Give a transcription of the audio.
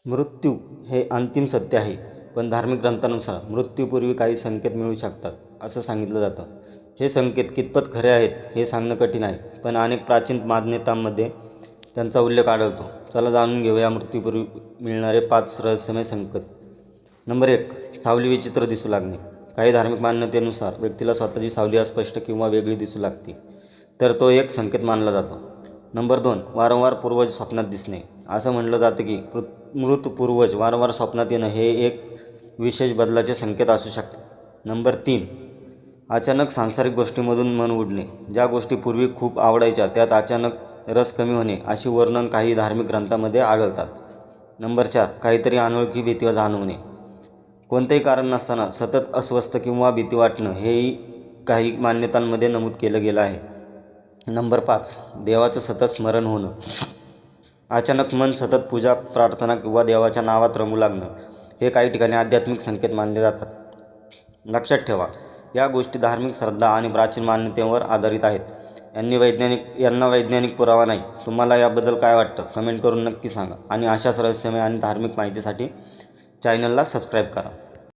मृत्यू हे अंतिम सत्य आहे, पण धार्मिक ग्रंथानुसार मृत्यूपूर्वी काही संकेत मिळू शकतात असं सांगितलं जातं. हे संकेत कितपत खरे आहेत हे सांगणं कठीण आहे, पण अनेक प्राचीन मान्यतांमध्ये त्यांचा उल्लेख आढळतो. चला जाणून घेऊया मृत्यूपूर्वी मिळणारे 5 रहस्यमय संकेत. नंबर 1. सावली विचित्र दिसू लागणे. काही धार्मिक मान्यतेनुसार व्यक्तीला स्वतःची सावली अस्पष्ट किंवा वेगळी दिसू लागते, तर तो एक संकेत मानला जातो. नंबर 2. वारंवार पूर्वज स्वप्नात दिसणे. असं म्हटलं जातं की मृत पूर्वज वारंवार स्वप्नात येणं हे एक विशेष बदलाचे संकेत असू शकते. नंबर 3. अचानक सांसारिक गोष्टींमधून मन उडणे. ज्या गोष्टी पूर्वी खूप आवडायच्या त्यात अचानक रस कमी होणे अशी वर्णन काही धार्मिक ग्रंथांमध्ये आढळतात. नंबर 4. काहीतरी अनोळखी भीती जाणवणे. कोणतेही कारण नसताना सतत अस्वस्थ किंवा भीती वाटणं हेही काही मान्यतांमध्ये नमूद केलं गेलं आहे. नंबर 5. देवाचं सतत स्मरण होणं. अचानक मन सतत पूजा, प्रार्थना किंवा देवाच्या नावात रमू लागणं हे काही ठिकाणी आध्यात्मिक संकेत मानले जातात. लक्षात ठेवा, या गोष्टी धार्मिक श्रद्धा आणि प्राचीन मान्यतेवर आधारित आहेत. यांना वैज्ञानिक पुरावा नाही. तुम्हाला याबद्दल काय वाटतं कमेंट करून नक्की सांगा आणि अशाच रहस्यमय आणि धार्मिक माहितीसाठी चॅनलला सबस्क्राईब करा.